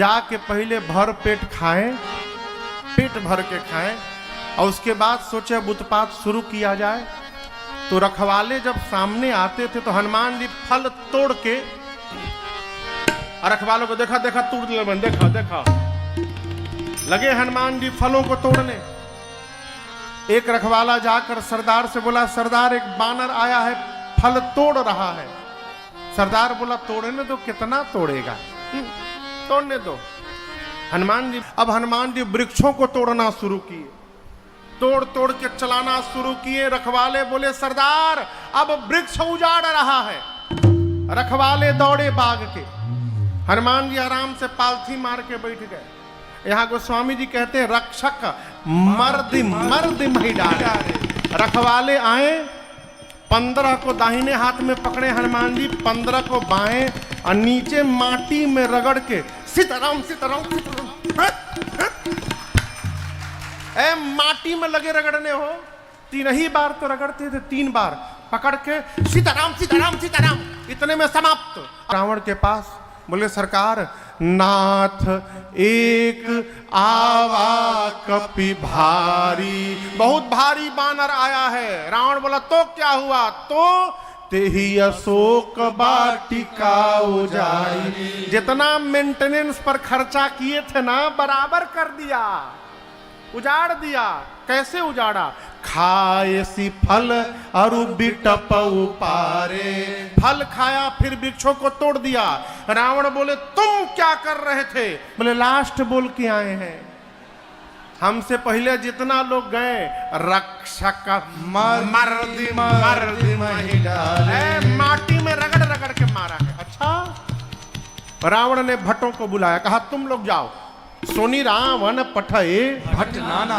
जाके पहले भर पेट खाएं, पेट भर के खाएं और उसके बाद सोचे अब उत्पात शुरू किया जाए। तो रखवाले जब सामने आते थे तो हनुमान जी फल तोड़ के रखवालों को देखा देखा तोड़ ले, देखा देखा लगे हनुमान जी फलों को तोड़ने। एक रखवाला जाकर सरदार से बोला, सरदार एक बानर आया है फल तोड़ रहा है। सरदार बोला, तोड़ने दो, कितना तोड़ेगा, तोड़ने दो। हनुमान जी, अब हनुमान जी वृक्षों को तोड़ना शुरू किए, तोड़ तोड़ के चलाना शुरू किए। रखवाले बोले, सरदार अब वृक्ष उजाड़ रहा है। रखवाले दौड़े बाग के, हनुमान जी आराम से पालथी मार के बैठ गए। यहाँ गोस्वामी जी कहते हैं, रक्षक मर्द मर्द नहीं डाले। रखवाले आए, 15 को दाहिने हाथ में पकड़े हनुमान जी, 15 को बाएं और नीचे माटी में रगड़ के सीताराम सीताराम सीताराम। ए माटी में लगे रगड़ने हो, 3 ही बार तो रगड़ते थे, 3 बार पकड़ के सीताराम सीताराम सीताराम, इतने में समाप्त। रावण के पास बोले, सरकार नाथ एक आवा कपि भारी, बहुत भारी बानर आया है। रावण बोला, तो क्या हुआ, तो तेही अशोक वाटिका उजाड़ी। जितना मेंटेनेंस पर खर्चा किए थे ना, बराबर कर दिया, उजाड़ दिया। कैसे उजाड़ा, खाए सी फल अरु बिटप उपारे, फल खाया फिर वृक्षों को तोड़ दिया। रावण बोले, तुम क्या कर रहे थे? बोले, लास्ट बोल के आए हैं, हमसे पहले जितना लोग गए रक्षक मर्द मर्द नहीं डाले, माटी में रगड़ रगड़ के मारा है। अच्छा, रावण ने भट्टों को बुलाया, कहा तुम लोग जाओ, सोनी रावण पठए भट्ट नाना।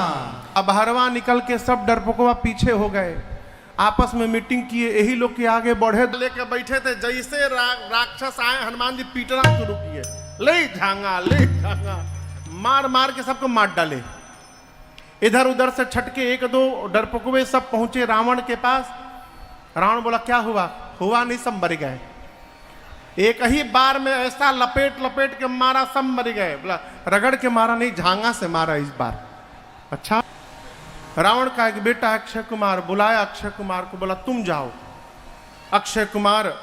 अब हरवा निकल के सब डरपोकवा पीछे हो गए, आपस में मीटिंग किए, यही लोग के आगे बढ़े लेके बैठे थे। जैसे राक्षस आए, हनुमान जी पीटना शुरू किए, ले झांगा, मार मार के सबको मार डाले। इधर उधर से छटके 1-2 डरपोकवे सब पहुंचे रावण के पास। रावण बोला, क्या हुआ? हुआ नहीं, सब मर गए। एक ही बार में ऐसा लपेट लपेट के मारा, सब मर गए। बोला, रगड़ के मारा नहीं, झांगा से मारा इस बार। अच्छा, रावण का एक बेटा अक्षय कुमार बुलाया, अक्षय कुमार को बोला, तुम जाओ। अक्षय कुमार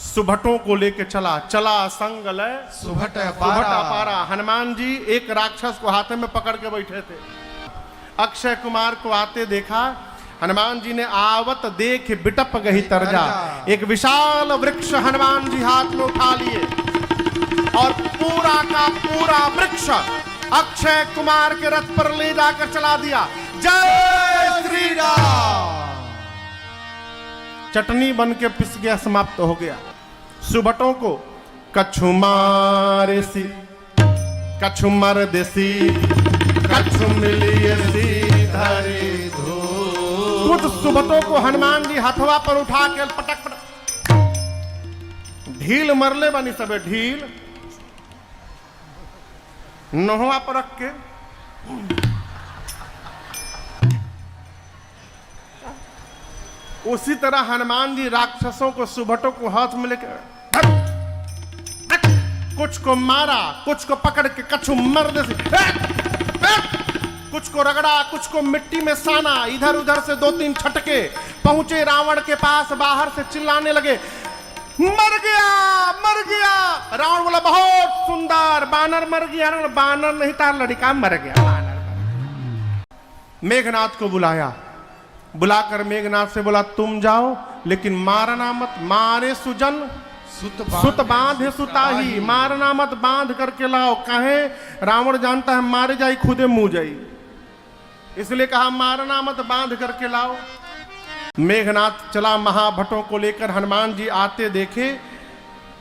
सुभटों को लेके चला संग लय सुभट अपारा। हनुमान जी एक राक्षस को हाथ में पकड़ के बैठे थे। अक्षय कुमार को आते देखा, हनुमान जी ने आवत देख बिटप गही तरजा। एक विशाल वृक्ष हनुमान जी हाथ में उठा लिए और पूरा का पूरा वृक्ष अक्षय कुमार के रथ पर ले जाकर चला दिया। जय श्री राम। चटनी बन के पिस गया, समाप्त हो गया। सुभटों को कछु मारे सी, कछु मर देसी, कछु मिलिए सी धरी धू। कुछ सुभटों को हनुमान जी हथवा पर उठा के पटक पटक ढील मरले बनी, सबे ढील नहवा पर रख के उसी तरह हनुमान जी राक्षसों को सुभटों को हाथ में लेकर कुछ को मारा, कुछ को पकड़ के कछु मर दे, कुछ को रगड़ा, कुछ को मिट्टी में साना। इधर उधर से 2-3 छटके पहुंचे रावण के पास, बाहर से चिल्लाने लगे, मर गया मर गया। रावण बोला, बहुत सुंदर, बानर मर गया। बानर नहीं था, लड़का मर गया। मेघनाथ को बुलाया, बुलाकर मेघनाथ से बोला, तुम जाओ लेकिन मारना मत, मारे सुजन सुत बांधे सुताही, मारना मत, बांध करके लाओ। कहे रावण जानता है मारे जाई खुदे मुंह जाई, इसलिए कहा मारना मत, बांध करके लाओ। मेघनाथ चला महाभटों को लेकर। हनुमान जी आते देखे,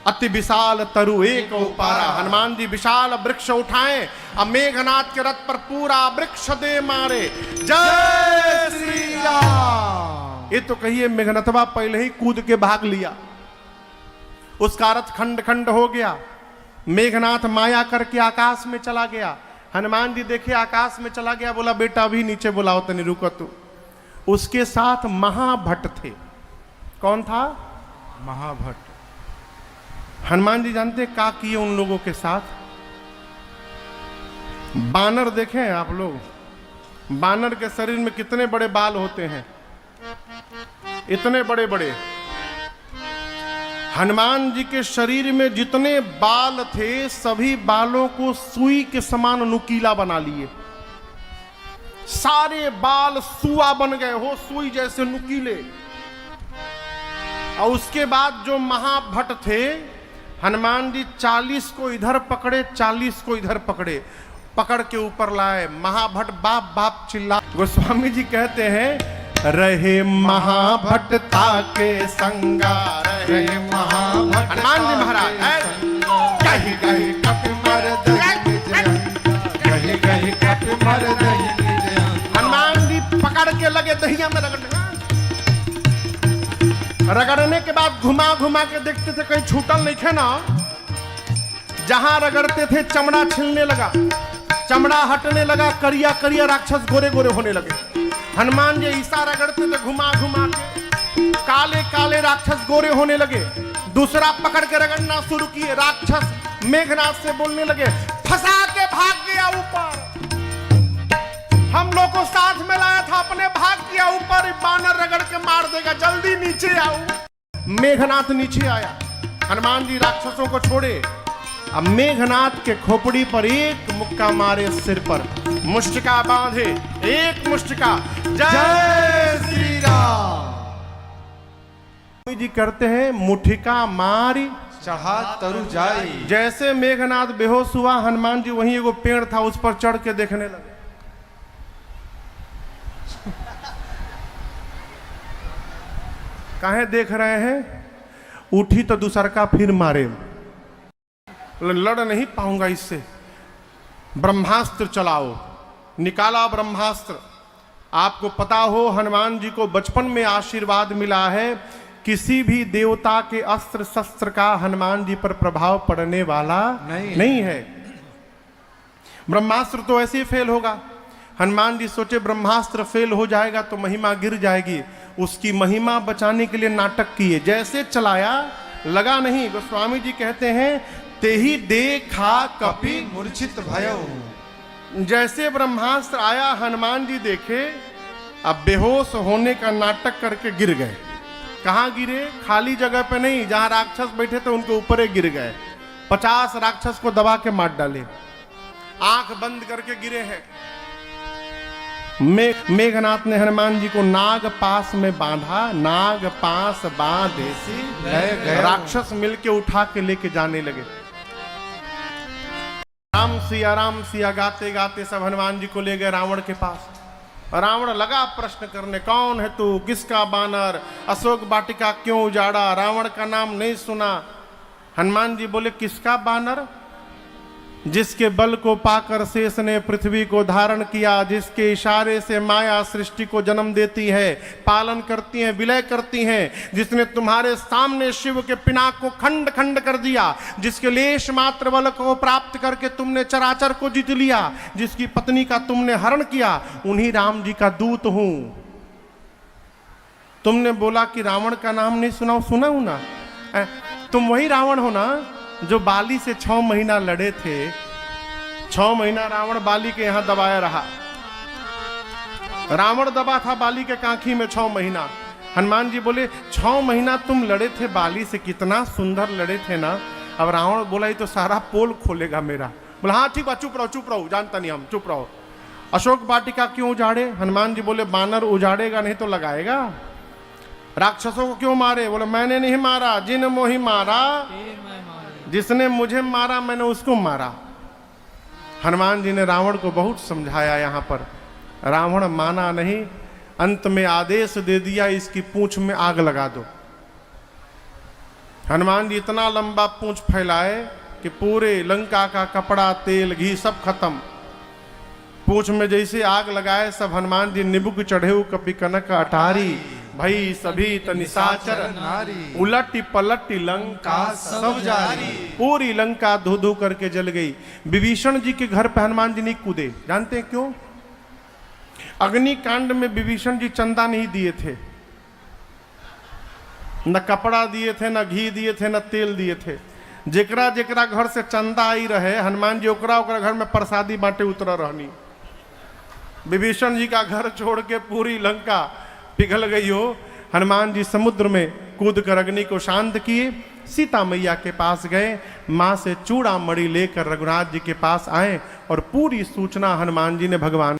अति विशाल तरु एक उपारा। हनुमान जी विशाल वृक्ष उठाए, अब मेघनाथ के रथ पर पूरा वृक्ष दे मारे। जय श्री राम। ये तो कहिए मेघनाथवा पहले ही कूद के भाग लिया, उसका रथ खंड खंड हो गया। मेघनाथ माया करके आकाश में चला गया। हनुमान जी देखे आकाश में चला गया, बोला, बेटा अभी नीचे बुलाओ, तनी रुको तू। उसके साथ महाभट्ट थे। कौन था? महाभट्ट। हनुमान जी जानते क्या किए उन लोगों के साथ? बानर देखें आप लोग, बानर के शरीर में कितने बड़े बाल होते हैं, इतने बड़े बड़े। हनुमान जी के शरीर में जितने बाल थे सभी बालों को सुई के समान नुकीला बना लिए। सारे बाल सुआ बन गए हो, सुई जैसे नुकीले। और उसके बाद जो महाभट थे, हनुमान जी 40 को इधर पकड़े, 40 को इधर पकड़े, पकड़ के ऊपर लाए। महाभट बाप बाप चिल्ला। गोस्वामी जी कहते हैं, रहे महाभटता के संगा, रहे महाभट। हनुमान जी महाराज कही कही कपि मर दही, कही कही कपि मर दही। हनुमान जी पकड़ के लगे दहिया में रगड़ने। रगड़ने के बाद घुमा घुमा के देखते थे कहीं छूटल नहीं थे ना। जहां रगड़ते थे चमड़ा छिलने लगा, चमड़ा हटने लगा, करिया करिया राक्षस गोरे गोरे होने लगे। हनुमान जी ईसा रगड़ते थे घुमा घुमा के, काले काले राक्षस गोरे होने लगे। दूसरा पकड़ के रगड़ना शुरू किए, राक्षस मेघनाथ से बोलने लगे, फंसा के भाग गया ऊपर, हम लोग को साथ में लाया था, अपने भाग गया ऊपर, बानर रगड़ के मार देगा, जल्दी नीचे आओ। मेघनाथ नीचे आया, हनुमान जी राक्षसों को छोड़े। अब मेघनाथ के खोपड़ी पर एक मुक्का मारे, सिर पर मुष्टिका बांधे, एक मुष्टिका। जय श्री राम। जी करते हैं, मुठिका मारी चढ़ा तरु जाई। जैसे मेघनाथ बेहोश हुआ, हनुमान जी वहीं एगो पेड़ था उस पर चढ़ के देखने लगे। काहे देख रहे हैं? उठी तो दूसर का फिर मारे, लड़ नहीं पाऊंगा इससे, ब्रह्मास्त्र चलाओ। निकाला ब्रह्मास्त्र। आपको पता हो, हनुमान जी को बचपन में आशीर्वाद मिला है, किसी भी देवता के अस्त्र शस्त्र का हनुमान जी पर प्रभाव पड़ने वाला नहीं है। ब्रह्मास्त्र तो ऐसे ही फेल होगा। हनुमान जी सोचे ब्रह्मास्त्र फेल हो जाएगा तो महिमा गिर जाएगी, उसकी महिमा बचाने के लिए नाटक किए। जैसे चलाया, लगा नहीं। गोस्वामी जी कहते हैं, तेही देखा कपि मूर्छित भयो। जैसे ब्रह्मास्त्र आया, हनुमान जी देखे, अब बेहोश होने का नाटक करके गिर गए। कहाँ गिरे? खाली जगह पे नहीं, जहां राक्षस बैठे थे उनके ऊपर ही गिर गए। 50 राक्षस को दबा के मार डाले, आंख बंद करके गिरे हैं। मेघनाथ ने हनुमान जी को नाग पास में बांधा, नाग पास बांधे सी राक्षस मिलके उठा के लेके जाने लगे। राम सिया गाते गाते सब हनुमान जी को ले गए रावण के पास। रावण लगा प्रश्न करने, कौन है तू, किसका बानर, अशोक वाटिका क्यों उजाड़ा, रावण का नाम नहीं सुना। हनुमान जी बोले, किसका बानर? जिसके बल को पाकर शेष ने पृथ्वी को धारण किया, जिसके इशारे से माया सृष्टि को जन्म देती है, पालन करती है, विलय करती है, जिसने तुम्हारे सामने शिव के पिनाक को खंड खंड कर दिया, जिसके लेश मात्र बल को प्राप्त करके तुमने चराचर को जीत लिया, जिसकी पत्नी का तुमने हरण किया, उन्हीं राम जी का दूत हूं। तुमने बोला कि रावण का नाम नहीं सुना, सुना हूं ना। तुम वही रावण हो ना जो बाली से 6 महीना लड़े थे। 6 महीना रावण बाली के यहां दबाया रहा। रावण दबा था बाली के कांखी में 6 महीना। हनुमान जी बोले, 6 महीना तुम लड़े थे बाली से, कितना सुंदर लड़े थे ना। अब रावण बोला, ये तो सारा पोल खोलेगा मेरा। बोला, हाँ ठीक बा, चुप रहो, जानता नहीं हम, चुप रहो। अशोक वाटिका क्यों उजाड़े? हनुमान जी बोले, बानर उजाड़ेगा नहीं तो लगाएगा। राक्षसों को क्यों मारे? बोले, मैंने नहीं मारा, जिन मोहि मारा, जिसने मुझे मारा मैंने उसको मारा। हनुमान जी ने रावण को बहुत समझाया। यहां पर रावण माना नहीं, अंत में आदेश दे दिया, इसकी पूंछ में आग लगा दो। हनुमान जी इतना लंबा पूंछ फैलाए कि पूरे लंका का कपड़ा, तेल, घी सब खत्म। पूंछ में जैसे आग लगाए, सब हनुमान जी निबुक चढ़े कपि कनक अटारी, भई सभी तनिसाचर नारी, उलटी पलटी लंका सब जारी। पूरी लंका धू धू करके जल गई। विभीषण जी के घर पे हनुमान जी नहीं कूदे, जानते हैं क्यों? अग्निकांड में विभीषण जी चंदा नहीं दिए थे, न कपड़ा दिए थे, न घी दिए थे, न तेल दिए थे। जेकरा जेकरा घर से चंदा आई रहे हनुमान जी ओकरा ओकरा घर में प्रसादी बांटे उतर रहनी। विभीषण जी का घर छोड़ के पूरी लंका पिघल गई हो, हनुमान जी समुद्र में कूद कर अग्नि को शांत किए, सीता मैया के पास गए, माँ से चूड़ा मणि लेकर रघुनाथ जी के पास आए और पूरी सूचना हनुमान जी ने भगवान